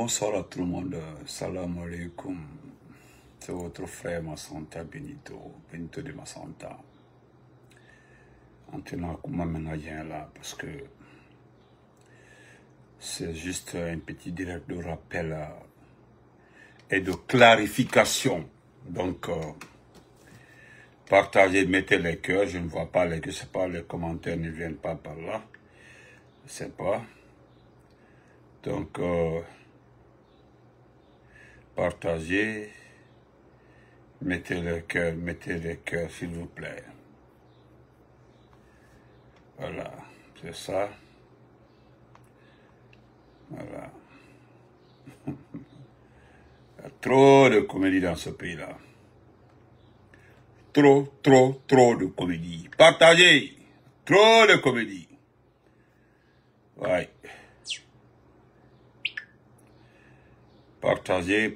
Bonsoir à tout le monde. Salam alaikum. C'est votre frère Massanta Benito. Benito de Massanta. En tenant comment maintenant là, parce que c'est juste un petit direct de rappel et de clarification. Donc, partagez, mettez les cœurs. Je ne vois pas les cœurs, c'est pas les commentaires ne viennent pas par là. Je sais pas. Donc, partagez, mettez les cœurs, s'il vous plaît. Voilà, c'est ça. Voilà. Il y a trop de comédie dans ce pays-là. Trop de comédie. Partagez. Trop de comédie. Ouais. Partagez.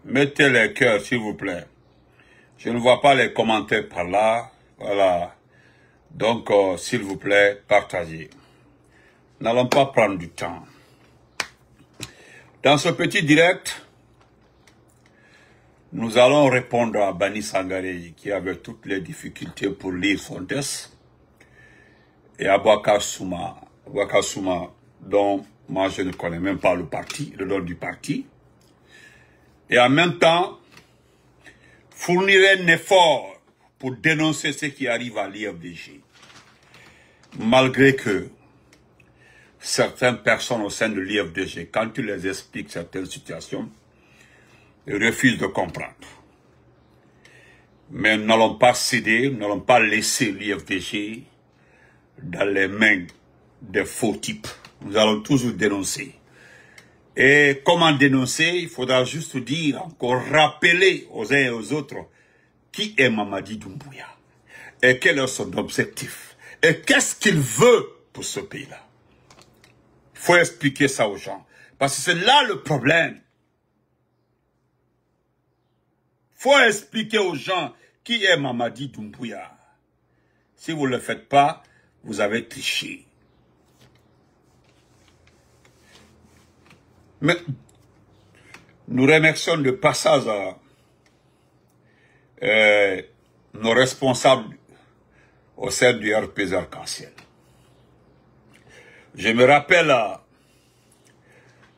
Mettez les cœurs, s'il vous plaît. Je ne vois pas les commentaires par là. Voilà. Donc, s'il vous plaît, partagez. N'allons pas prendre du temps. Dans ce petit direct, nous allons répondre à Bani Sangaré qui avait toutes les difficultés pour lire son test. Et à Boubacar Souma, dont moi je ne connais même pas le parti, le nom du parti. Et en même temps, fournir un effort pour dénoncer ce qui arrive à l'IFDG. Malgré que certaines personnes au sein de l'IFDG, quand tu les expliques certaines situations, ils refusent de comprendre. Mais nous n'allons pas céder, nous n'allons pas laisser l'IFDG dans les mains des faux types. Nous allons toujours dénoncer. Et comment dénoncer? Il faudra juste dire, encore rappeler aux uns et aux autres qui est Mamadi Doumbouya et quel est son objectif et qu'est-ce qu'il veut pour ce pays-là. Il faut expliquer ça aux gens parce que c'est là le problème. Il faut expliquer aux gens qui est Mamadi Doumbouya. Si vous ne le faites pas, vous avez triché. Mais nous remercions de passage nos responsables au sein du RPZ Arc-en-Ciel. Je me rappelle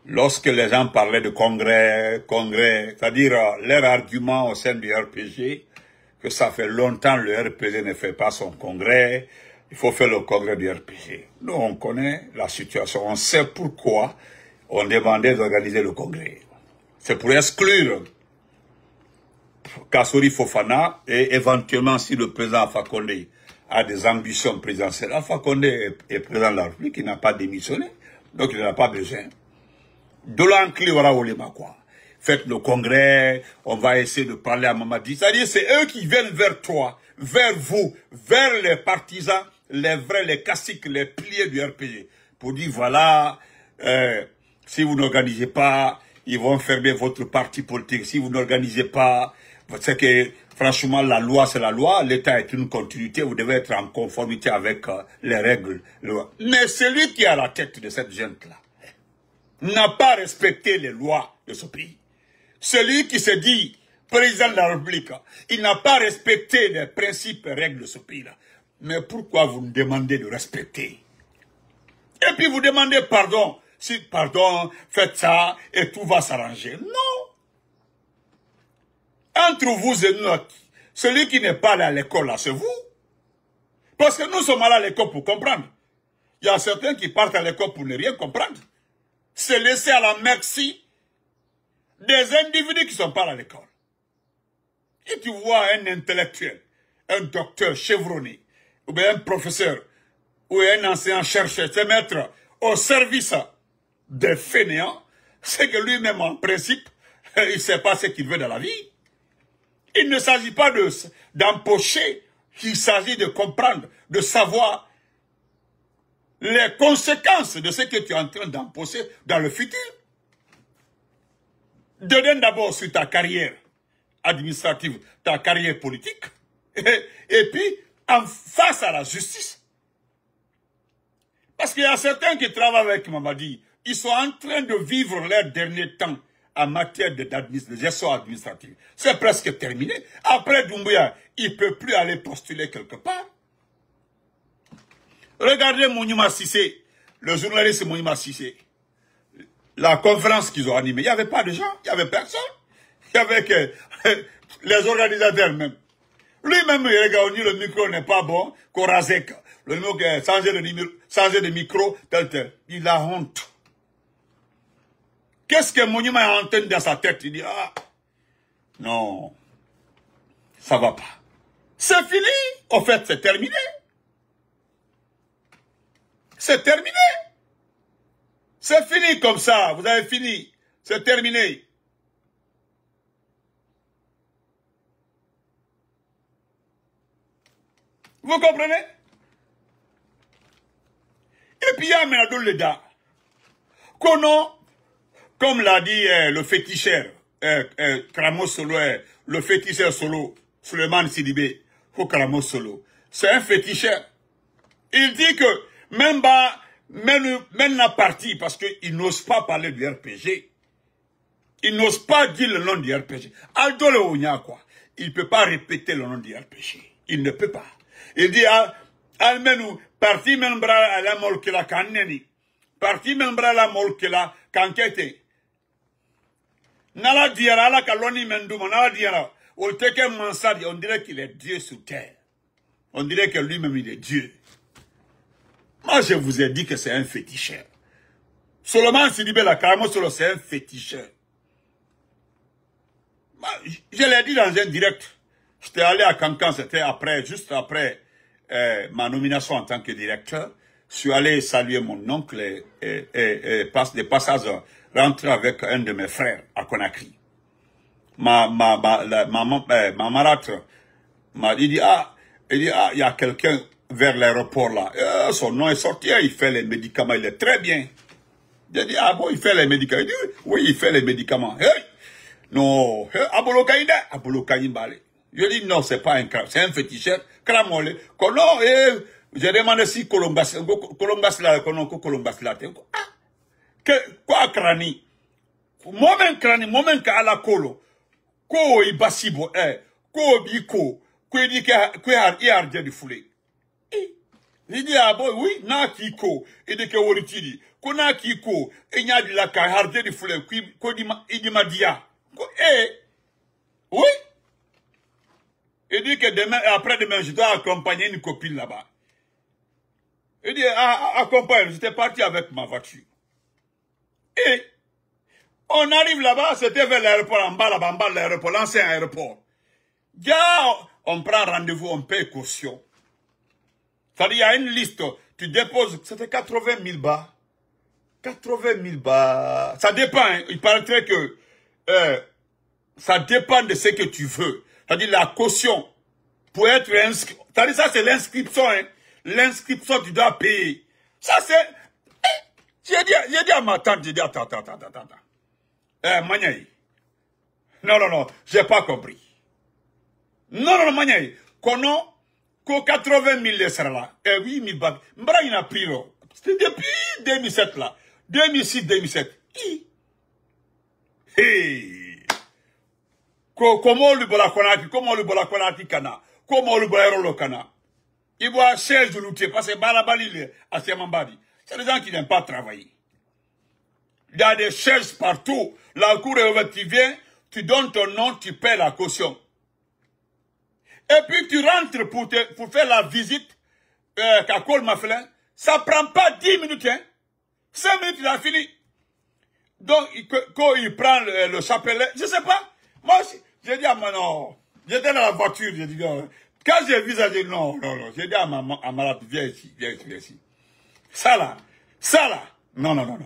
lorsque les gens parlaient de congrès, c'est-à-dire leur argument au sein du RPG, que ça fait longtemps que le RPG ne fait pas son congrès, il faut faire le congrès du RPG. Nous, on connaît la situation, on sait pourquoi on demandait d'organiser le congrès. C'est pour exclure Kassori Fofana et éventuellement si le président Alpha Condé a des ambitions présidentielles. Alpha Condé est président de la République, il n'a pas démissionné, donc il n'en a pas besoin. De l'enclé, voilà, quoi. Faites le congrès, on va essayer de parler à Mamadi. C'est-à-dire, c'est eux qui viennent vers toi, vers vous, vers les partisans, les vrais, les classiques, les piliers du RPG, pour dire, voilà, si vous n'organisez pas, ils vont fermer votre parti politique. Si vous n'organisez pas, c'est que, franchement, la loi, c'est la loi. L'État est une continuité. Vous devez être en conformité avec les règles. Mais celui qui est à la tête de cette junte-là n'a pas respecté les lois de ce pays. Celui qui se dit président de la République, il n'a pas respecté les principes et règles de ce pays-là. Mais pourquoi vous nous demandez de respecter? Et puis vous demandez pardon. Si, pardon, faites ça et tout va s'arranger. Non. Entre vous et nous, celui qui n'est pas allé à l'école, là, c'est vous. Parce que nous sommes allés à l'école pour comprendre. Il y a certains qui partent à l'école pour ne rien comprendre. Se laisser à la merci des individus qui ne sont pas à l'école. Et tu vois un intellectuel, un docteur chevronné, ou bien un professeur, ou un enseignant-chercheur se mettre au service des fainéants, c'est que lui-même, en principe, il ne sait pas ce qu'il veut dans la vie. Il ne s'agit pas d'empocher, il s'agit de comprendre, de savoir les conséquences de ce que tu es en train d'empocher dans le futur. Donne d'abord sur ta carrière administrative, ta carrière politique, et puis en face à la justice. Parce qu'il y a certains qui travaillent avec Mamadi ils sont en train de vivre leur dernier temps en matière de gestion administrative. C'est presque terminé. Après Doumbouya, il ne peut plus aller postuler quelque part. Regardez Mouniouma Sissé, le journaliste Mouniouma Sissé. La conférence qu'ils ont animée, il n'y avait pas de gens, il n'y avait personne. Il y avait que les organisateurs même. Lui-même, il regarde, le micro n'est pas bon, Korazek. Le mot changer de micro, tel. Il a honte. Qu'est-ce que Mouniouma a entendu dans sa tête? Il dit, ah, non, ça va pas. C'est fini. En fait, c'est terminé. C'est terminé. C'est fini comme ça. Vous avez fini. C'est terminé. Vous comprenez? Et puis il y a Menado Leda. Comme l'a dit le féticheur, Kramo Solo, le féticheur solo, Suleiman Sidibé, ou Kramo Solo. C'est un féticheur. Il dit que même la partie, parce qu'il n'ose pas parler du RPG. Il n'ose pas dire le nom du RPG. Aldo le Onya, quoi. Il ne peut pas répéter le nom du RPG. Il ne peut pas. Il dit, almenu, parti membra à la molkela kaneni. Parti membra à la molkela kankete. Nala diara la kaloni menduma, nala diara. On dirait qu'il est Dieu sous terre. On dirait que lui-même il est Dieu. Moi, je vous ai dit que c'est un féticheur. Solomon Sidibé, la Karamo Solo, c'est un féticheur. Je l'ai dit dans un direct. J'étais allé à Cancan, c'était après, juste après ma nomination en tant que directeur. Je suis allé saluer mon oncle et des passages rentrer avec un de mes frères à Conakry. Ma marâtre m'a dit, il y a quelqu'un vers l'aéroport là. Son nom est sorti, il fait les médicaments, il est très bien. J'ai dit, ah bon, il fait les médicaments. Il dit, oui, il fait les médicaments. Hey! Non, Abolokaïn Balé. Je dis, non, c'est pas un crâne, c'est un féticheur. Cramole. J'ai demandé si Colombas là, quoi crani? Moment qu'à la colo. Ko ibasibo, ko biko, ko dit que y a du foulé. Il dit, ah bon, oui, na kiko, il dit que Woritidi, ko na kiko, et n'y a de la carrière du foulé, ko dit madia. Oui. Il dit que demain, après-demain, je dois accompagner une copine là-bas. Il dit, accompagne, j'étais parti avec ma voiture. Et, on arrive là-bas, c'était vers l'aéroport, en bas là-bas, l'aéroport, l'ancien aéroport. On prend rendez-vous, on paye caution. C'est-à-dire, il y a une liste, tu déposes, c'était 80 000 bas. 80 000 bas. Ça dépend, hein. Il paraîtrait que, ça dépend de ce que tu veux. C'est-à-dire, la caution, pour être inscrit, c'est-à-dire, ça c'est l'inscription, hein. L'inscription, tu dois payer. Ça c'est, j'ai dit à ma tante, j'ai dit, attends. Maniaï. Non, j'ai pas compris. Non, Maniaï. Kono, ko 80 000 sera là. 8 000 bahts. Mbra, il a pris, là. C'était depuis 2007, là. 2006-2007. Hey. Comment le bolakonati kana? Comment le bolarolo kana? Il voit 16 de l'outil, parce que Balabali, à Siamambadi. C'est des gens qui n'aiment pas travailler. Il y a des chaises partout. La cour est tu viens, tu donnes ton nom, tu paies la caution. Et puis tu rentres pour faire la visite qu'à Colmaflin. Ça prend pas 10 minutes, hein. 5 minutes, il a fini. Donc, quand il prend le chapelet, je sais pas. Moi, j'ai dit à mon non. J'étais dans la voiture, j'ai dit non. Quand j'ai vu ça, j'ai dit non. J'ai dit à ma malade, viens ici. Ça là. Non.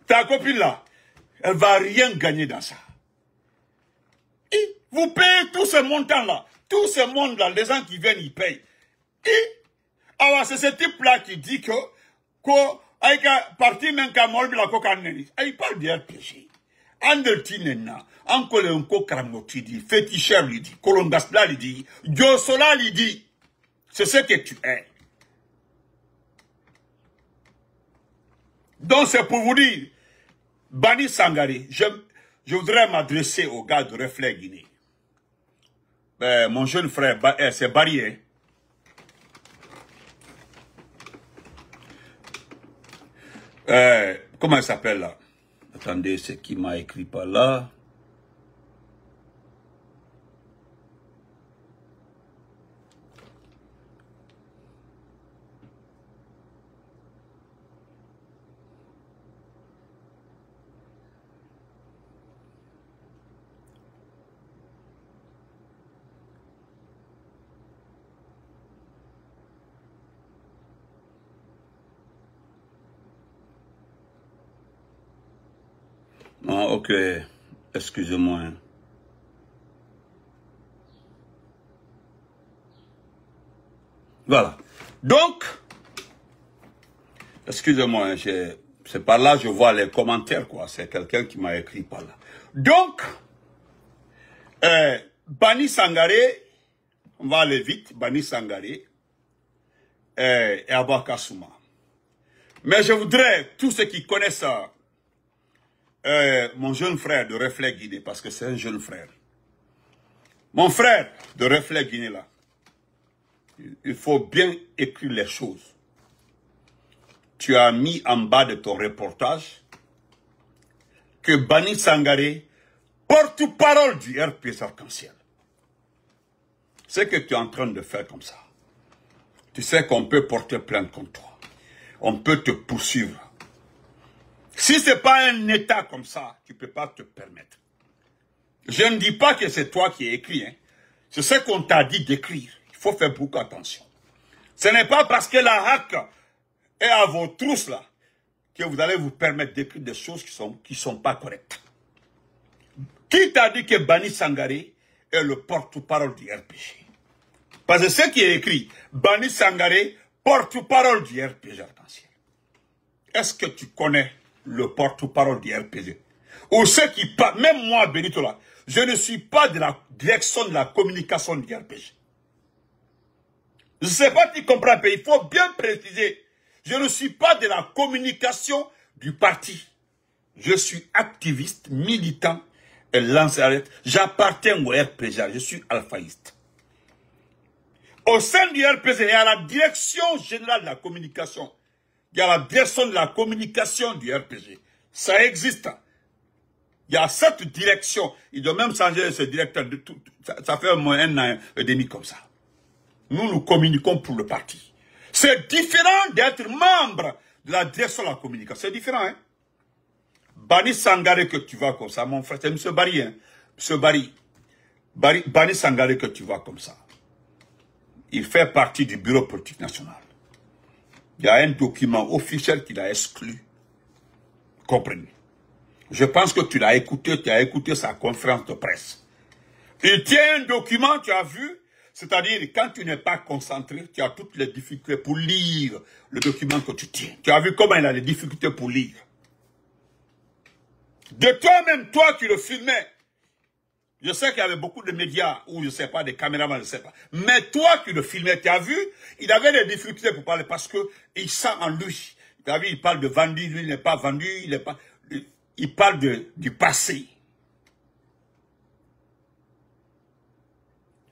Ta copine là, elle va rien gagner dans ça. Et vous payez tout ce montant-là. Tout ce monde-là, les gens qui viennent, ils payent. Et alors, c'est ce type-là qui dit que avec parti même qu'à Molbila Kokaneni, il parle de RPG. Andeltinena, encore un Kokramoti dit, féticheur lui dit, Colongasla lui dit, Diosola lui dit, c'est ce que tu es. Donc c'est pour vous dire, Bani Sangaré, je voudrais m'adresser aux gars de Reflet Guinée. Mon jeune frère, c'est Barry, hein. Comment il s'appelle là? Attendez, c'est qui m'a écrit par là? Ah, ok, excusez-moi. Voilà. Donc, excusez-moi, c'est par là je vois les commentaires, quoi. C'est quelqu'un qui m'a écrit par là. Donc, Bani Sangaré, on va aller vite, Bani Sangaré et Abba Kassouma. Mais je voudrais, tous ceux qui connaissent ça, mon jeune frère de Reflet Guinée, parce que c'est un jeune frère. Mon frère de Reflet Guinée, là, il faut bien écrire les choses. Tu as mis en bas de ton reportage que Bani Sangaré, porte-parole du RPS Arc-en-Ciel. Ce que tu es en train de faire comme ça, tu sais qu'on peut porter plainte contre toi. On peut te poursuivre. Si ce n'est pas un État comme ça, tu ne peux pas te permettre. Je ne dis pas que c'est toi qui as écrit. Hein. C'est ce qu'on t'a dit d'écrire. Il faut faire beaucoup attention. Ce n'est pas parce que la hack est à vos trousses là que vous allez vous permettre d'écrire des choses qui sont pas correctes. Qui t'a dit que Bani Sangaré est le porte-parole du RPG? Parce que ce qui est écrit, Bani Sangaré, porte-parole du RPG Arc-en-Ciel. Est-ce que tu connais le porte-parole du RPG? Ou ceux qui parlent, même moi, Benito là, je ne suis pas de la direction de la communication du RPG. Je ne sais pas si tu comprends, mais il faut bien préciser. Je ne suis pas de la communication du parti. Je suis activiste, militant et lanceur. J'appartiens au RPG, je suis alphaïste. Au sein du RPG, il y a la direction générale de la communication. Il y a la direction de la communication du RPG. Ça existe. Il y a cette direction. Il doit même changer ce directeur. Ça fait au moins 1 an et demi comme ça. Nous communiquons pour le parti. C'est différent d'être membre de la direction de la communication. C'est différent, hein. Bani Sangaré que tu vois comme ça, mon frère, c'est M. Barry, hein. M. Barry. Bani Sangaré que tu vois comme ça. Il fait partie du bureau politique national. Il y a un document officiel qu'il a exclu. Comprenez. Je pense que tu l'as écouté, tu as écouté sa conférence de presse. Il tient un document, tu as vu, c'est-à-dire quand tu n'es pas concentré, tu as toutes les difficultés pour lire le document que tu tiens. Tu as vu comment il a des difficultés pour lire. De toi-même, toi qui le filmais, je sais qu'il y avait beaucoup de médias, ou je ne sais pas, des caméramans, je ne sais pas. Mais toi qui le filmais, tu as vu, il avait des difficultés pour parler parce qu'il sent en lui. Tu as vu, il parle de vendu, lui il n'est pas vendu, il parle du passé.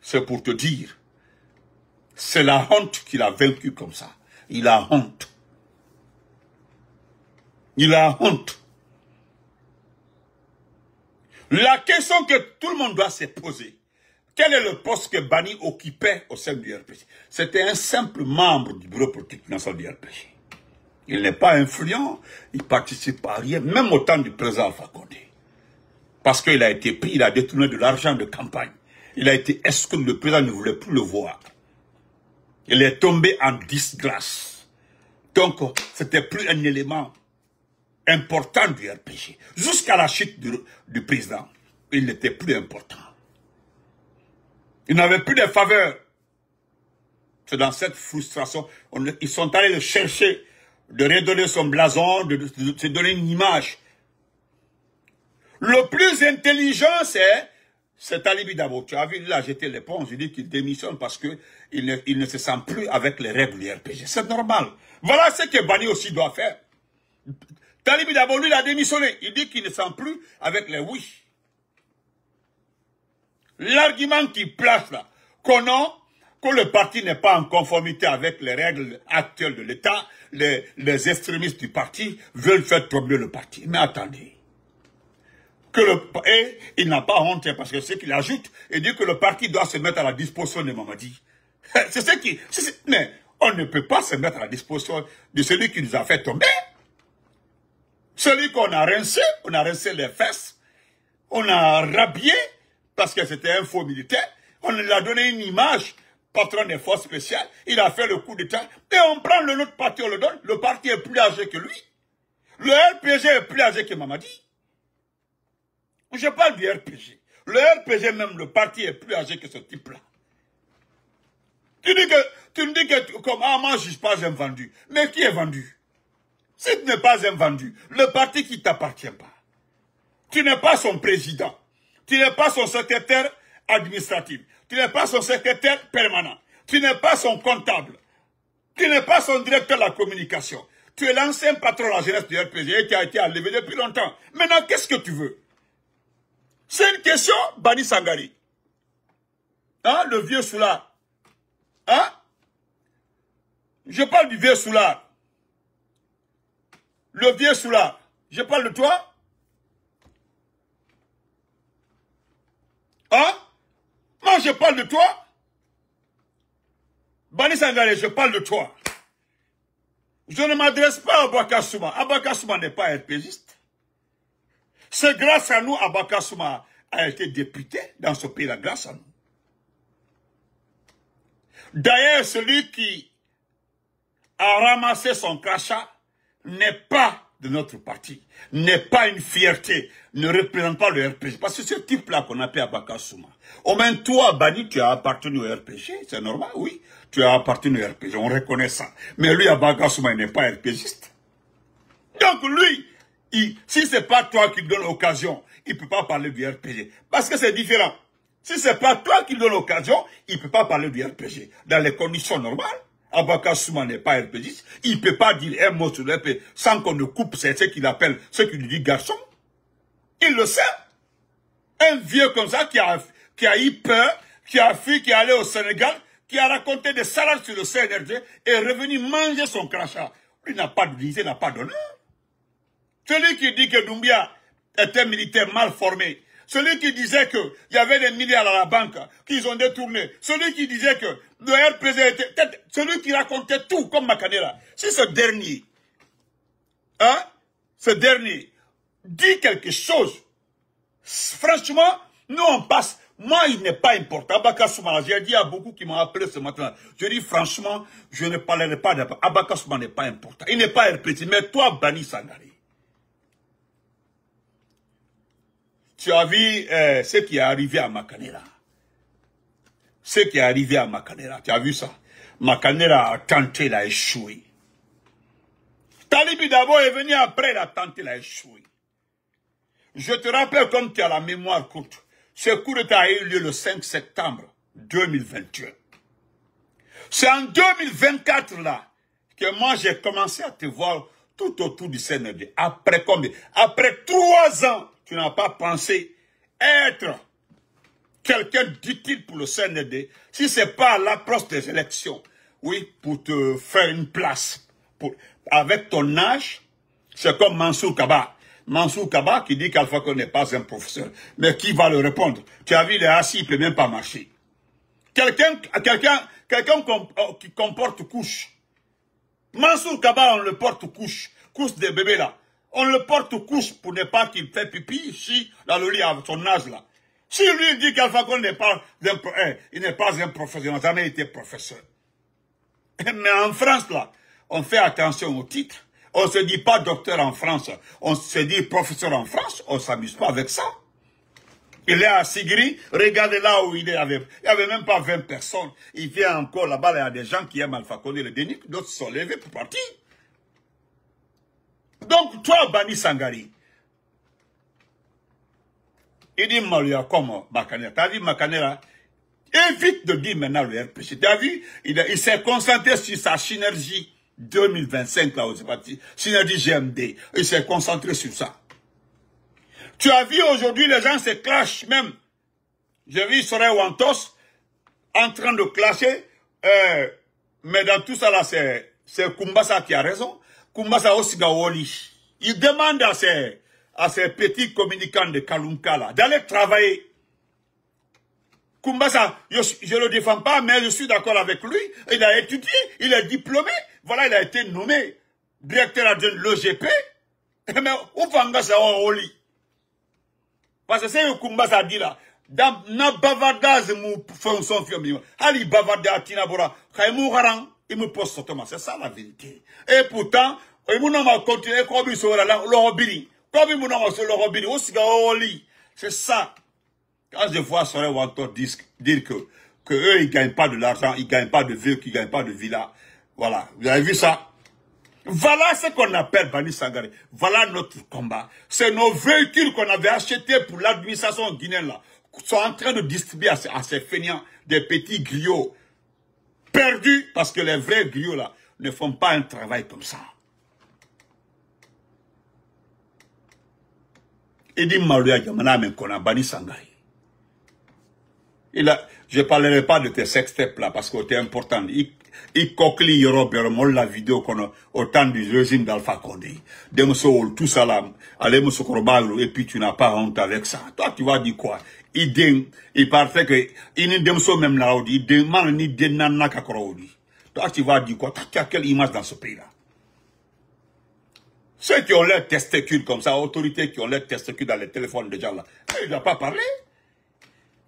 C'est pour te dire, c'est la honte qu'il a vaincu comme ça. Il a honte. Il a honte. La question que tout le monde doit se poser, quel est le poste que Bani occupait au sein du RPG? C'était un simple membre du bureau politique national du RPG. Il n'est pas influent, il ne participe à rien, même au temps du président Alpha Condé. Parce qu'il a été pris, il a détourné de l'argent de campagne. Il a été exclu, le président ne voulait plus le voir. Il est tombé en disgrâce. Donc, c'était plus un élément important du RPG. Jusqu'à la chute du président, il n'était plus important. Il n'avait plus de faveur. C'est dans cette frustration, ils sont allés le chercher, de redonner son blason, de se donner une image. Le plus intelligent, c'est Talibi Dabo. Tu as vu, il a jeté l'éponge, il dit qu'il démissionne parce qu'il ne se sent plus avec les règles du RPG. C'est normal. Voilà ce que Bani aussi doit faire. Talibi d'abord, lui, il a démissionné. Il dit qu'il ne sent plus avec les oui. L'argument qui place là, que le parti n'est pas en conformité avec les règles actuelles de l'État, les extrémistes du parti veulent faire tomber le parti. Mais attendez. Et il n'a pas honte parce que ce qu'il ajoute, il dit que le parti doit se mettre à la disposition de Mamadi. C'est ce qui... Mais on ne peut pas se mettre à la disposition de celui qui nous a fait tomber. Celui qu'on a rincé les fesses, on a rhabillé parce que c'était un faux militaire, on lui a donné une image, patron des forces spéciales, il a fait le coup d'État, et on prend le autre parti, on le donne, le parti est plus âgé que lui. Le RPG est plus âgé que Mamadi. Je parle du RPG. Le RPG même, le parti est plus âgé que ce type-là. Tu me dis que comme, moi je ne suis pas un vendu. Mais qui est vendu? Si tu n'es pas un vendu, le parti qui ne t'appartient pas. Tu n'es pas son président. Tu n'es pas son secrétaire administratif. Tu n'es pas son secrétaire permanent. Tu n'es pas son comptable. Tu n'es pas son directeur de la communication. Tu es l'ancien patron de la jeunesse du RPG qui a été enlevé depuis longtemps. Maintenant, qu'est-ce que tu veux? C'est une question, Bani Sangari. Hein, le vieux soulard. Hein? Je parle du vieux soulard. Le vieux soulard. Je parle de toi? Hein? Moi, je parle de toi. Bani Sangari, je parle de toi. Je ne m'adresse pas à Abaka Souma. Abaka Souma n'est pas RPGiste. C'est grâce à nous, Abaka Souma a été député dans ce pays-là, grâce à nous. D'ailleurs, celui qui a ramassé son crachat n'est pas de notre parti, n'est pas une fierté, ne représente pas le RPG. Parce que c'est ce type-là qu'on appelle Abaka Souma. Au moins, toi, Bani, tu as appartenu au RPG, c'est normal, oui. Tu as appartenu au RPG, on reconnaît ça. Mais lui, Abaka Souma, il n'est pas RPGiste. Donc lui, si c'est pas toi qui lui donne l'occasion, il ne peut pas parler du RPG. Parce que c'est différent. Si c'est pas toi qui lui donne l'occasion, il ne peut pas parler du RPG. Dans les conditions normales, Abaka Souma n'est pas RPGiste. Il ne peut pas dire un mot sur le RPG sans qu'on ne coupe ce qu'il appelle, ce qu'il lui dit garçon. Il le sait. Un vieux comme ça qui a eu peur, qui a fui, qui est allé au Sénégal, qui a raconté des salades sur le CNRD et est revenu manger son crachat. Lui n'a pas de dignité, n'a pas d'honneur. Celui qui dit que Doumbia était militaire mal formé. Celui qui disait qu'il y avait des milliards à la banque qu'ils ont détournés. Celui qui disait que le RPG était... Celui qui racontait tout comme Makanera. Si ce dernier, dit quelque chose, franchement, nous on passe... Moi, il n'est pas important. Abaka Souma, j'ai dit à beaucoup qui m'ont appelé ce matin. Je dis franchement, je ne parlerai pas d'Abaka Souma n'est pas important. Il n'est pas RPG. Mais toi, Bani Sangari, tu as vu ce qui est arrivé à Makanera. Ce qui est arrivé à Makanera. Tu as vu ça? Makanera a tenté, il a échoué. Talibi d'abord est venu après, il a tenté, il a échoué. Je te rappelle, comme tu as la mémoire courte, ce coup d'État a eu lieu le 5 septembre 2021. C'est en 2024 là que moi j'ai commencé à te voir tout autour du CNRD. Après combien? Après 3 ans, tu n'as pas pensé être quelqu'un d'utile pour le CNRD, si ce n'est pas à l'approche des élections, oui, pour te faire une place. Avec ton âge, c'est comme Mansour Kaba. Mansour Kaba qui dit qu'Alpha Condé n'est pas un professeur. Mais qui va le répondre? Tu as vu, il est assis, il ne peut même pas marcher. Quelqu'un qui comporte couche. Mansour Kaba, on le porte couche. Couche des bébés là. On le porte couche pour ne pas qu'il fait pipi ici, dans le lit à son âge là. Si lui dit qu'Alpha Condé n'est pas un professeur, il n'a jamais été professeur. Mais en France là, on fait attention au titre. On ne se dit pas docteur en France, on se dit professeur en France, on ne s'amuse pas avec ça. Il est à Sigri, regardez là où il est, il n'y avait même pas 20 personnes. Il vient encore là-bas, il y a des gens qui aiment Alpha Condé, le déniquent, d'autres se sont levés pour partir. Donc, toi, Bani Sangari, il dit Malia comme Makanera. Tu as vu Makanera? Évite de dire maintenant le RPG. Tu as vu? Il s'est concentré sur sa synergie 2025, là, c'est parti. Synergie GMD. Il s'est concentré sur ça. Tu as vu aujourd'hui, les gens se clashent même. J'ai vu Soraya Wantos en train de clasher. Mais dans tout ça, là, c'est Kumbasa qui a raison. Kumbasa Osigawoli. Il demande à ces petits communicants de Kalunka, là, d'aller travailler. Kumbasa, je ne le défends pas, mais je suis d'accord avec lui. Il a étudié, il est diplômé. Voilà, il a été nommé directeur adjoint de l'EGP. Mais où Fangasa Oli? Parce que c'est ce que Kumbasa dit là. Dans na bavardage, mou fonction fiomio. Ali bavarda tinabora. Kaimou harang, il me pose Thomas. C'est ça la vérité. Et pourtant, il m'a continué comme il sera là, le robini. Comme il m'a sur le robini, aussi Oli. C'est ça. Quand je vois Soraya Wantos dire que eux, ils gagnent pas de l'argent, ils gagnent pas de véhicules, ils gagnent pas de villa. Voilà. Vous avez vu ça? Voilà ce qu'on appelle Bani Sangaré. Voilà notre combat. C'est nos véhicules qu'on avait achetés pour l'administration guinéenne là. Sont en train de distribuer à ces fainéants des petits griots perdus parce que les vrais griots là ne font pas un travail comme ça. Il dit Malouya Gamana mais qu'on a Bani Sangaré. Je ne parlerai pas de tes sextapes là parce que c'est important. Il coquille Robert la vidéo qu'on a au temps du régime d'Alpha Condé. Tout ça là, allez me secourir et puis tu n'as pas honte avec ça. Toi tu vas dire quoi? Il partait que il ne demso même là il demande ni denana kakoroudi. Toi tu vas dire quoi? Tu as quelle image dans ce pays là? Ceux qui ont leurs testicules comme ça, autorités qui ont leurs testicules dans les téléphones de gens là, ils ne doivent pas parler.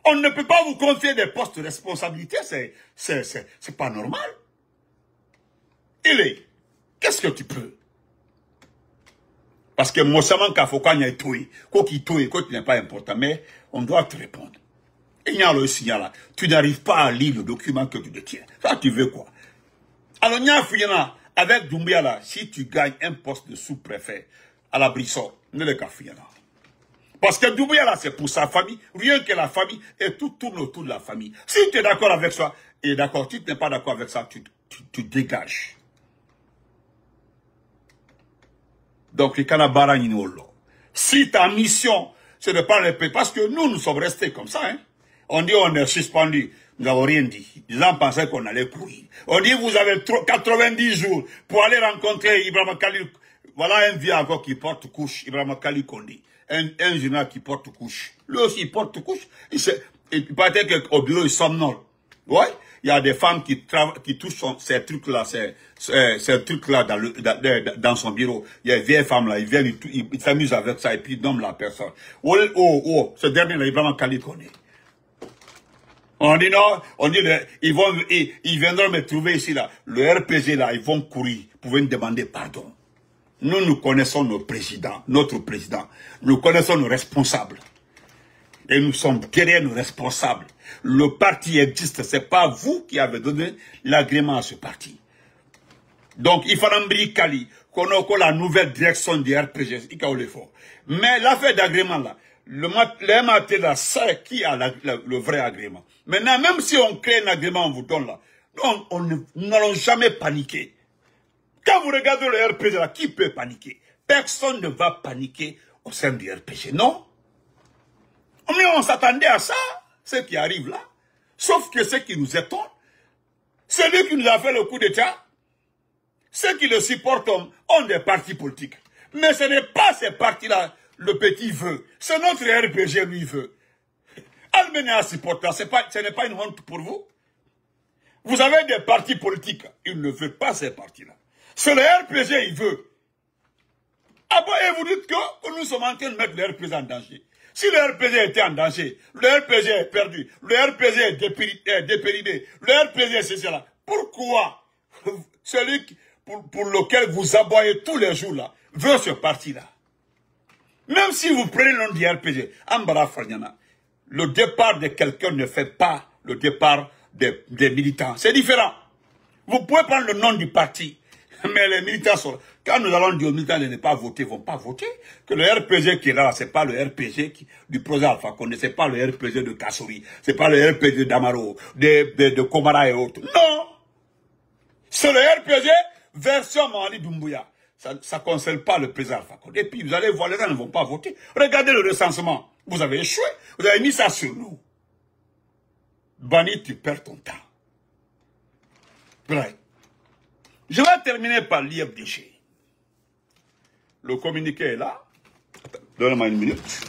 On ne peut pas vous confier des postes de responsabilité, c'est pas normal. Qu'est-ce que tu peux? Parce que Mossaman Kafokanya est tout, quoi qu'il n'est pas important, mais on doit te répondre. Il y a le signal là, tu n'arrives pas à lire le document que tu détiens. Ça, tu veux quoi? Alors, il y a avec Doumbia là, si tu gagnes un poste de sous-préfet à la Brisson, ne le cafouillez là. Parce que Doumbouya là, c'est pour sa famille, rien que la famille, et tout tourne autour de la famille. Si tu es d'accord avec ça, et d'accord, si tu n'es pas d'accord avec ça, tu dégages. Donc, si ta mission, c'est de parler paix, parce que nous sommes restés comme ça, hein. On dit on est suspendu, nous n'avons rien dit. Les gens pensaient qu'on allait courir. On dit vous avez 90 jours pour aller rencontrer Ibrahima Khalil. Voilà un vieux encore qui porte couche, Ibrahima Khalil Kondi. Un journal qui porte couche. Lui aussi, il porte couche. Il paraît qu'au bureau, il somnole. Ouais. Il y a des femmes qui touchent ces trucs-là, ces trucs-là dans son bureau. Il y a des vieilles femmes là, ils viennent, ils s'amusent avec ça et puis ils nomment la personne. Ce dernier-là, il est vraiment qualifié. On dit non, on dit ils viendront me trouver ici là. Le RPG là, ils vont courir pour venir demander pardon. Nous connaissons nos présidents, notre président. Nous connaissons nos responsables. Et nous sommes derrière nos responsables. Le parti existe, c'est pas vous qui avez donné l'agrément à ce parti. Donc, il faut Mbri Kali, qu'on a la nouvelle direction du RPG, mais l'affaire d'agrément là, le MAT là, c'est qui a le vrai agrément. Maintenant, même si on crée un agrément, on vous donne là, nous n'allons jamais paniquer. Quand vous regardez le RPG là, qui peut paniquer? Personne ne va paniquer au sein du RPG, non? Mais on s'attendait à ça, ce qui arrive là. Sauf que ce qui nous étonne, c'est lui qui nous a fait le coup d'État. Ceux qui le supportent ont des partis politiques. Mais ce n'est pas ces partis-là, le petit veut. C'est notre RPG, lui, veut. Almenia supporte ça, ce n'est pas une honte pour vous. Vous avez des partis politiques, il ne veut pas ces partis-là. C'est le RPG, il veut. Ah bon, et vous dites que nous sommes en train de mettre le RPG en danger. Si le RPG était en danger, le RPG est perdu, le RPG est dépérimé, le RPG c'est cela. Pourquoi celui pour lequel vous aboyez tous les jours là, veut ce parti-là? Même si vous prenez le nom du RPG, Ambara Fanyana, le départ de quelqu'un ne fait pas le départ des militants. C'est différent. Vous pouvez prendre le nom du parti, mais les militants sont... Quand nous allons dire aux militants de ne pas voter, ils ne vont pas voter. Que le RPG qui est là, ce n'est pas le RPG du projet Alpha Condé, ce n'est pas le RPG de Kassouri, ce n'est pas le RPG d'Amaro, de Komara et autres. Non! C'est le RPG version Mamadi Doumbouya. Ça ne concerne pas le président Alpha Condé. Et puis vous allez voir, les gens ne vont pas voter. Regardez le recensement. Vous avez échoué. Vous avez mis ça sur nous. Bani, tu perds ton temps. Bref. Je vais terminer par l'IFDG. Le communiqué est là. Donne-moi une minute.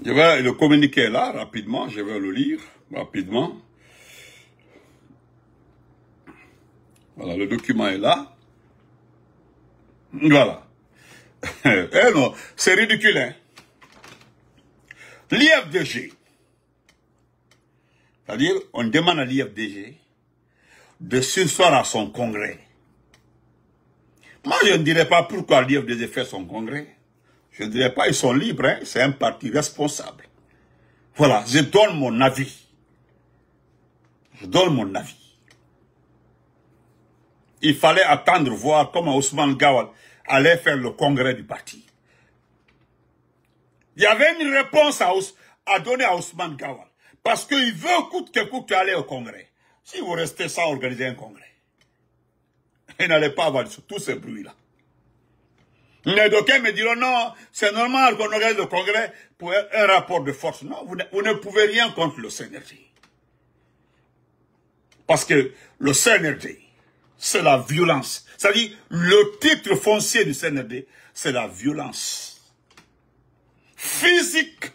Le communiqué est là, rapidement. Je vais le lire, rapidement. Voilà, le document est là. Voilà. Eh non, c'est ridicule, hein. L'IFDG. C'est-à-dire, on demande à l'IFDG de s'asseoir à son congrès. Moi, je ne dirais pas pourquoi l'IFDG fait son congrès. Je ne dirais pas, ils sont libres, hein? C'est un parti responsable. Voilà, je donne mon avis. Je donne mon avis. Il fallait attendre voir comment Ousmane Gawal allait faire le congrès du parti. Il y avait une réponse à donner à Ousmane Gawal. Parce qu'il veut coûte que coûte aller au congrès. Si vous restez sans organiser un congrès, il n'allait pas avoir tous ces bruits-là. Les d'aucuns me diront non, c'est normal qu'on organise le congrès pour un rapport de force. Non, vous ne pouvez rien contre le CNRD. Parce que le CNRD, c'est la violence. C'est-à-dire, le titre foncier du CNRD, c'est la violence. Physique.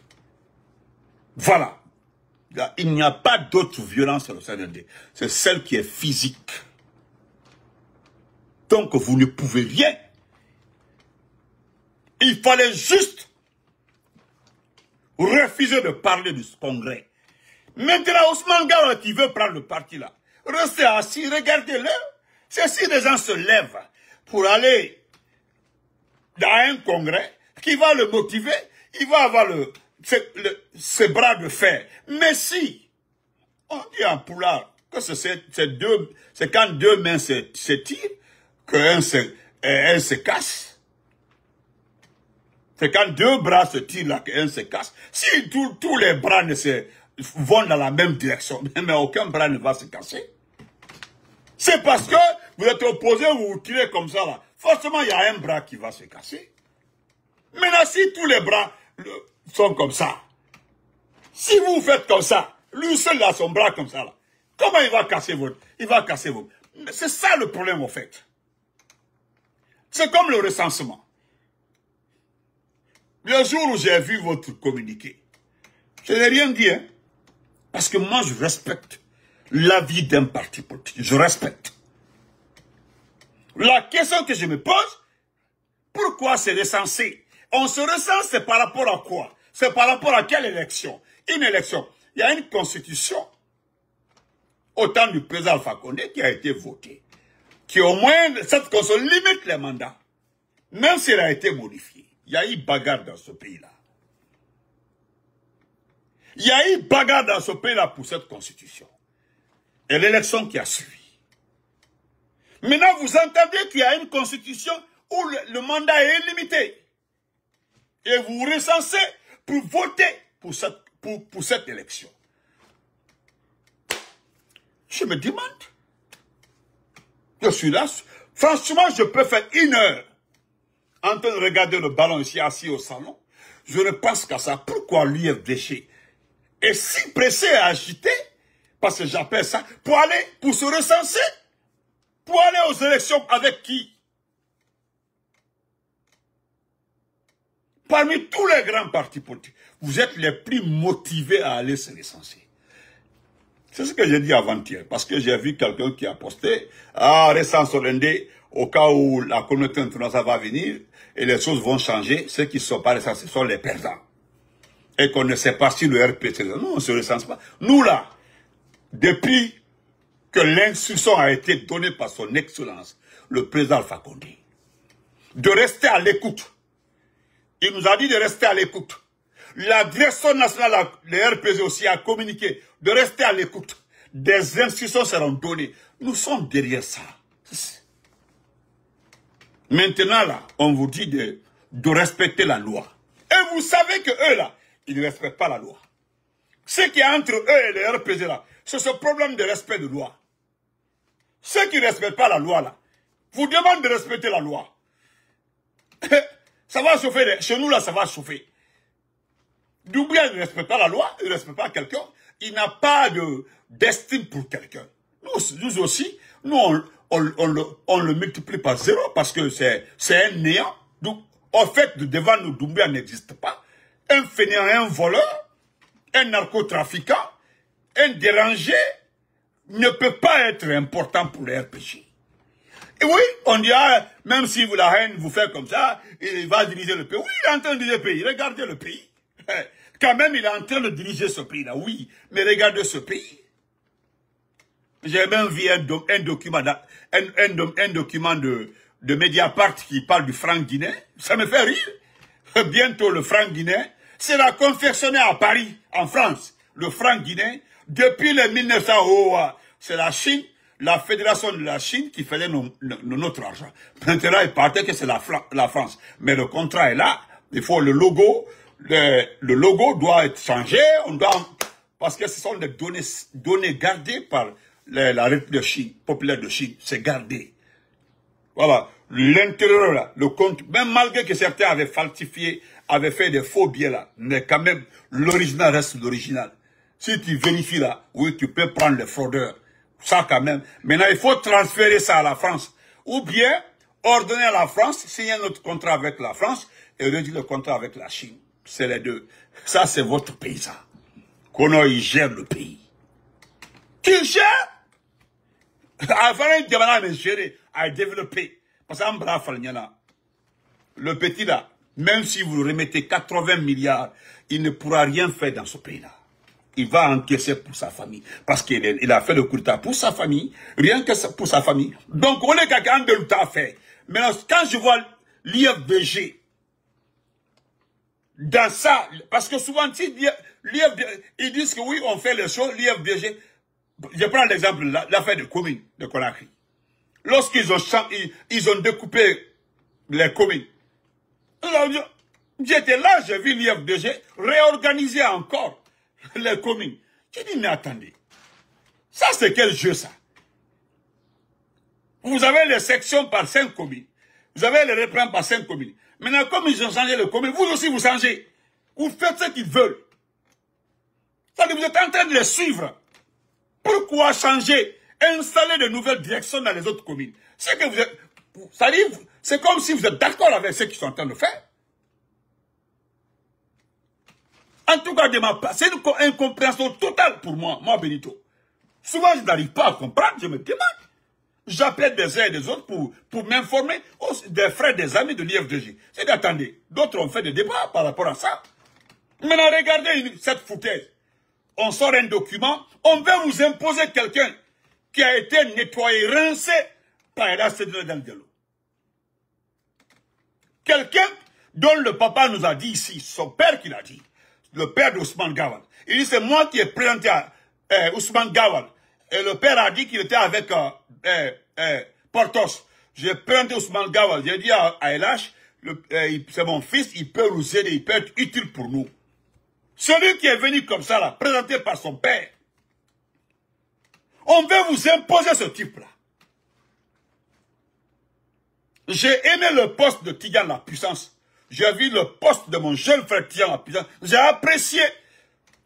Voilà. Il n'y a pas d'autre violence sur le CNRD. C'est celle qui est physique. Donc, vous ne pouvez rien. Il fallait juste refuser de parler du congrès. Maintenant, Ousmane Gawal qui veut prendre le parti là, restez assis, regardez-le. C'est si les gens se lèvent pour aller dans un congrès qui va le motiver, il va avoir ses bras de fer. Mais si, on dit en poulard que c'est quand deux mains se tirent, qu'un se casse. C'est quand deux bras se tirent là qu'un se casse. Si tous les bras vont dans la même direction, mais aucun bras ne va se casser. C'est parce que vous êtes opposés, vous vous tirez comme ça là. Forcément, il y a un bras qui va se casser. Maintenant, si tous les bras sont comme ça, si vous faites comme ça, lui seul a son bras comme ça là, comment il va casser votre... Il va casser votre... C'est ça le problème en fait. C'est comme le recensement. Le jour où j'ai vu votre communiqué, je n'ai rien dit, hein, parce que moi je respecte l'avis d'un parti politique. Je respecte. La question que je me pose, pourquoi c'est recensé? On se recense, c'est par rapport à quoi? C'est par rapport à quelle élection? Une élection. Il y a une constitution au temps du président Alpha Condé qui a été votée. Qui au moins, cette constitution limite les mandats. Même s'il a été modifié. Il y a eu bagarre dans ce pays-là. Il y a eu bagarre dans ce pays-là pour cette constitution. Et l'élection qui a suivi. Maintenant, vous entendez qu'il y a une constitution où le mandat est illimité. Et vous vous recensez pour voter pour cette élection. Je me demande. Je suis là. Franchement, je peux faire 1 heure en train de regarder le ballon ici assis au salon. Je ne pense qu'à ça. Pourquoi l'IFDG est si pressé à agiter? Parce que j'appelle ça pour se recenser. Pour aller aux élections avec qui? Parmi tous les grands partis politiques, vous êtes les plus motivés à aller se recenser. C'est ce que j'ai dit avant-hier, parce que j'ai vu quelqu'un qui a posté « Ah, recense Orendé, au cas où la communauté internationale va venir et les choses vont changer, ceux qui ne sont pas recensés sont les perdants. » Et qu'on ne sait pas si le RPT... Non, on ne se recense pas. Nous là, depuis que l'instruction a été donnée par son excellence, le président Alpha Condé, de rester à l'écoute. Il nous a dit de rester à l'écoute. La direction nationale, le RPG aussi a communiqué de rester à l'écoute. Des instructions seront données. Nous sommes derrière ça. Maintenant là, on vous dit de de respecter la loi. Et vous savez que eux là, ils ne respectent pas la loi. Ce qui est entre eux et les RPG là, c'est ce problème de respect de loi. Ceux qui ne respectent pas la loi là, vous demandent de respecter la loi. Ça va chauffer, chez nous là ça va chauffer. Doumbouya ne respecte pas la loi, il ne respecte pas quelqu'un, il n'a pas d'estime pour quelqu'un. Nous aussi, nous on le multiplie par 0 parce que c'est un néant. Donc, en fait, devant nous, Doumbouya n'existe pas. Un fainéant, un voleur, un narcotrafiquant, un dérangé ne peut pas être important pour les RPG. Et oui, on dit, même si la haine vous fait comme ça, il va diriger le pays. Oui, il est en train de diriger le pays. Regardez le pays. Quand même, il est en train de diriger ce pays-là, oui. Mais regardez ce pays. J'ai même vu un document de Mediapart qui parle du franc guinéen. Ça me fait rire. Bientôt, le franc guinéen sera confectionné à Paris, en France. Le franc guinéen, depuis les 1900, c'est la Chine, la fédération de la Chine qui faisait notre argent. Maintenant, il partait que c'est la France. Mais le contrat est là. Il faut le logo. Le logo doit être changé. Parce que ce sont des données gardées par la République de Chine, populaire de Chine. C'est gardé. Voilà. L'intérieur, là, le compte, même malgré que certains avaient falsifié, avaient fait des faux billets là, mais quand même, l'original reste l'original. Si tu vérifies là, oui, tu peux prendre les fraudeurs. Ça quand même. Maintenant, il faut transférer ça à la France. Ou bien, ordonner à la France, signer notre contrat avec la France et réduire le contrat avec la Chine. C'est les deux. Ça, c'est votre pays, ça. Kono, il gère le pays. Tu gères? Avant de gérer, à développer. Parce que le petit là, même si vous remettez 80 milliards, il ne pourra rien faire dans ce pays-là. Il va encaisser pour sa famille. Parce qu'il a fait le coup d'État pour sa famille, rien que pour sa famille. Donc, on est quelqu'un de l'État fait. Maintenant, quand je vois l'IFDG, dans ça, parce que souvent, ils disent que oui, on fait les choses, l'IFDG, je prends l'exemple, l'affaire de communes de Conakry. Lorsqu'ils ont découpé les communes, j'étais là, j'ai vu l'IFDG réorganiser encore les communes. J'ai dit, mais attendez, ça c'est quel jeu ça? Vous avez les sections par 5 communes, vous avez les reprends par 5 communes. Maintenant, comme ils ont changé les communes, vous aussi vous changez. Vous faites ce qu'ils veulent. C'est-à-dire vous êtes en train de les suivre. Pourquoi changer, installer de nouvelles directions dans les autres communes? C'est que vous êtes, c'est comme si vous êtes d'accord avec ce qu'ils sont en train de faire. En tout cas, de ma part, c'est une incompréhension totale pour moi, Benito. Souvent, je n'arrive pas à comprendre, je me demande. J'appelle des uns et des autres pour m'informer des frères, des amis de l'IFDG. C'est d'attendez, d'autres ont fait des débats par rapport à ça. Maintenant, regardez cette foutaise. On sort un document, on veut vous imposer quelqu'un qui a été nettoyé, rincé par Ella Sédoué Diallo. Quelqu'un dont le papa nous a dit ici, son père qui l'a dit, le père d'Ousmane Gawal. Il dit, c'est moi qui ai présenté à Ousmane Gawal. Et le père a dit qu'il était avec Portos. J'ai présenté Ousmane Gawal. J'ai dit à LH, c'est mon fils, il peut nous aider, il peut être utile pour nous. Celui qui est venu comme ça, là, présenté par son père. On veut vous imposer ce type-là. J'ai aimé le poste de Tidiane la puissance. J'ai vu le poste de mon jeune frère Tidiane la puissance. J'ai apprécié.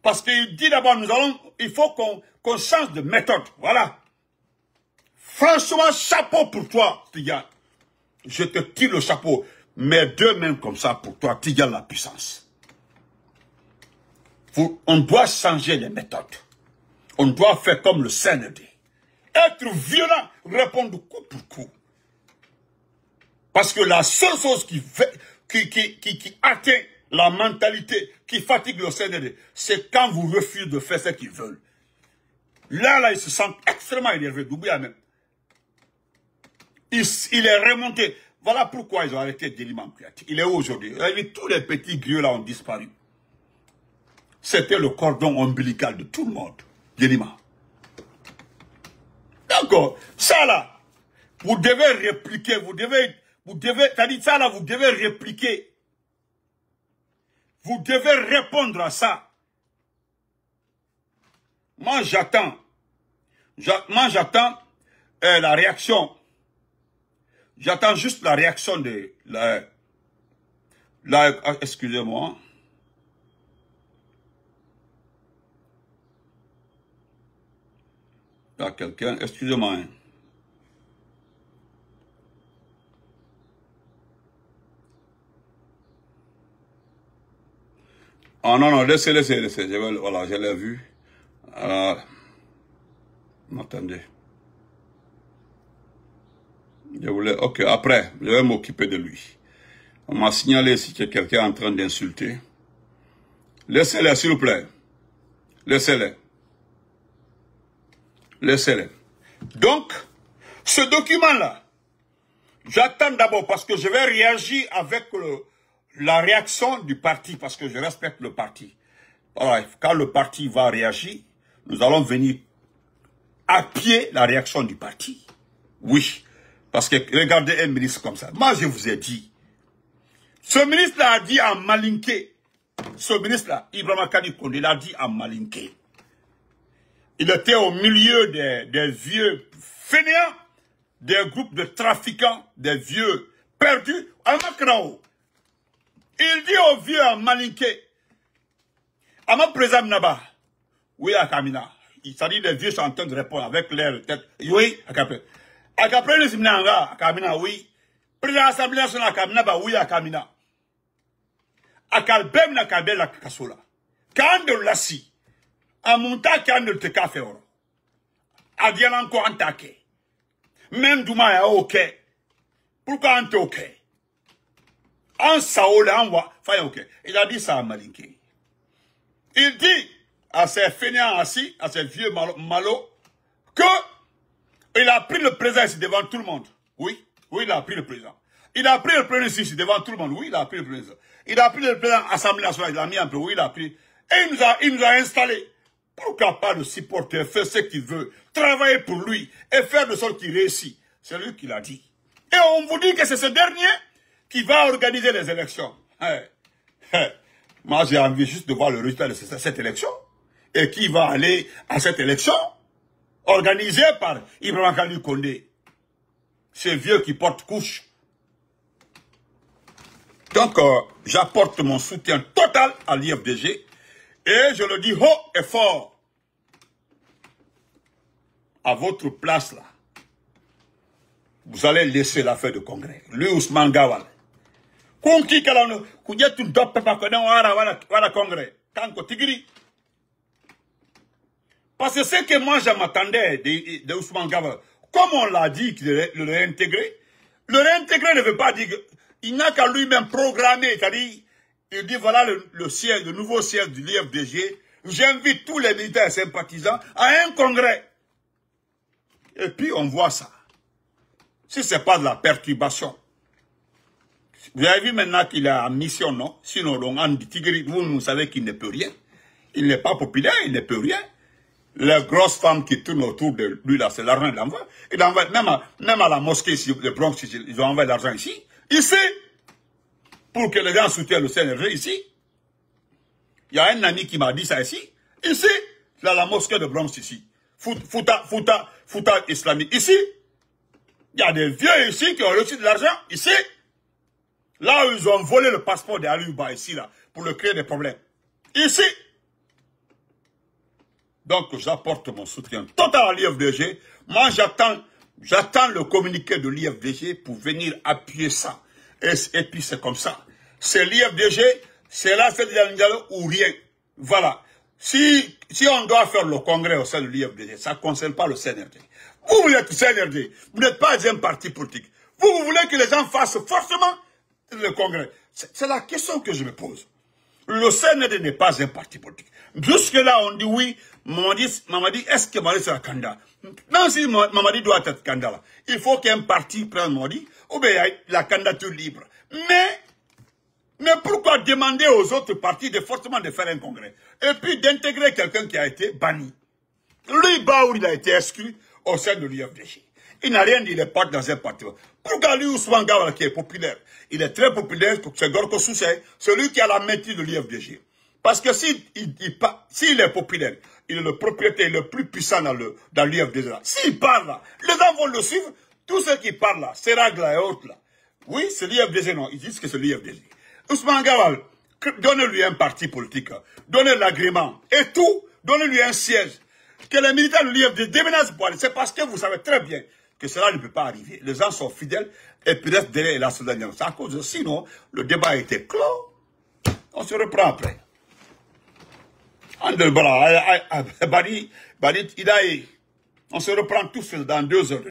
Parce qu'il dit d'abord, il faut qu'on change de méthode. Voilà. Franchement, chapeau pour toi, Tidiane. Je te tire le chapeau. Mets 2 mains comme ça pour toi, Tidiane la puissance. On doit changer les méthodes. On doit faire comme le CND. Être violent, répondre coup pour coup. Parce que la seule chose qui atteint la mentalité, qui fatigue le CND, c'est quand vous refusez de faire ce qu'ils veulent. Là, ils se sentent extrêmement énervés. Doumbouya même. Il est remonté. Voilà pourquoi ils ont arrêté Djelima Kouyaté. Il est où aujourd'hui? Tous les petits griots là ont disparu. C'était le cordon ombilical de tout le monde. Djelima. D'accord. Ça là, vous devez répliquer, vous devez, ça dit ça là, vous devez répliquer Vous devez répondre à ça. Moi, j'attends. Moi, j'attends la réaction. J'attends juste la réaction de excusez-moi. Il y a quelqu'un, excusez-moi. Hein. Oh non, non, laissez. Voilà, je l'ai vu. Attendez. Je voulais, ok, après, je vais m'occuper de lui. On m'a signalé si quelqu'un est en train d'insulter. Laissez-les, s'il vous plaît. Laissez-les. Laissez-les. Donc, ce document-là, j'attends d'abord parce que je vais réagir avec la réaction du parti, parce que je respecte le parti. Voilà, quand le parti va réagir, nous allons venir appuyer la réaction du parti. Oui. Parce que regardez un ministre comme ça. Moi, je vous ai dit. Ce ministre-là a dit en malinqué. Ce ministre-là, Ibrahima Kani Condé, il a dit en malinqué. Il était au milieu des vieux fainéants, des groupes de trafiquants, des vieux perdus, à Makrao. Il dit aux vieux en malinqué, à ma présent Naba, oui, à Kamina. C'est-à-dire les vieux sont en train de répondre avec l'air tête. Oui, à Kamina. À Kamina, le Simnanga, à Kamina, oui. Président de l'Assemblée nationale, à Kamina, bah oui, à Kamina. À Kalbem, na Kalbem, la Kasola. Quand de l'assi, à monta, quand de te café, à dire encore en taquet. Même Douma est ok. Pourquoi on est ok? En Saoul, en Wa, enfin ok. Il a dit ça à Malinké. Il dit à ces fainéants assis, à ces vieux malots, que il a pris le président ici devant tout le monde. Oui, oui, il a pris le président. Il a pris le président ici devant tout le monde. Oui, il a pris le président. Il a pris le président à l'Assemblée nationale, il a mis un peu. Oui, il a pris. Et il nous a installés. Pourquoi pas le supporter, faire ce qu'il veut, travailler pour lui et faire de sorte qu'il réussit. C'est lui qui l'a dit. Et on vous dit que c'est ce dernier qui va organiser les élections. Moi, j'ai envie juste de voir le résultat de cette élection. Et qui va aller à cette élection organisée par Ibrahima Kani Condé. Ces vieux qui portent couche. Donc, j'apporte mon soutien total à l'IFDG. Et je le dis haut et fort. À votre place, là. Vous allez laisser l'affaire de congrès. Lui, Ousmane Gawal. Kunki kalano, kujetu dope pa kone wala congrès. Kanko tigiri. Parce que ce que moi je m'attendais de Ousmane Gawal, comme on l'a dit, le réintégrer ne veut pas dire qu'il n'a qu'à lui-même programmer, c'est-à-dire, il dit voilà le nouveau siège du l'IFDG, j'invite tous les militaires sympathisants à un congrès. Et puis on voit ça. Si ce n'est pas de la perturbation. Vous avez vu maintenant qu'il est en mission, non? Sinon, vous savez qu'il ne peut rien. Il n'est pas populaire, il ne peut rien. Les grosses femmes qui tournent autour de lui, là, c'est l'argent qu'il envoie. Il envoie même à la mosquée ici, le Bronx, ils ont envoyé l'argent ici. Ici, pour que les gens soutiennent le CNRG ici. Il y a un ami qui m'a dit ça ici. Ici, là, la mosquée de Bronx ici. Fouta islamique ici. Il y a des vieux ici qui ont reçu de l'argent ici. Là où ils ont volé le passeport d'Aliouba ici, là, pour le créer des problèmes. Ici. Donc, j'apporte mon soutien total à l'IFDG. Moi, j'attends le communiqué de l'IFDG pour venir appuyer ça. Et puis, c'est comme ça. C'est l'IFDG, c'est la fête de Diallo ou rien. Voilà. Si on doit faire le congrès au sein de l'IFDG, ça ne concerne pas le CNRD. Vous êtes CNRD. Vous n'êtes pas un parti politique. Vous voulez que les gens fassent forcément le congrès. C'est la question que je me pose. Le CNRD n'est pas un parti politique. Jusque-là, on dit oui. Mamadi, est-ce que Mamadi sera candidat? Non, si Mamadi doit être candidat, là, il faut qu'un parti prenne Mamadi, ou bien la candidature libre. Mais pourquoi demander aux autres partis forcément de faire un congrès? Et puis d'intégrer quelqu'un qui a été banni. Lui, Baour, il a été exclu au sein de l'IFDG. Il n'a rien dit, il est pas dans un parti. Pourquoi lui, Ousmane Gawala, qui est populaire, il est très populaire, c'est Gorko Soussé, celui qui a la maîtrise de l'IFDG. Parce que s'il est populaire, il est le propriétaire le plus puissant dans l'IFDG. S'il parle là, les gens vont le suivre. Tous ceux qui parlent là, Serag là et autres là. Oui, c'est l'IFDG, non, ils disent que c'est l'IFDG. Ousmane Gawal, donnez-lui un parti politique, donnez l'agrément et tout, donnez-lui un siège. Que les militaires de l'IFDG déménagent pour aller. C'est parce que vous savez très bien que cela ne peut pas arriver. Les gens sont fidèles et puis restent derrière la Soudanienne. C'est à cause de sinon, le débat a été clos. On se reprend après. On se reprend tous dans 2 heures.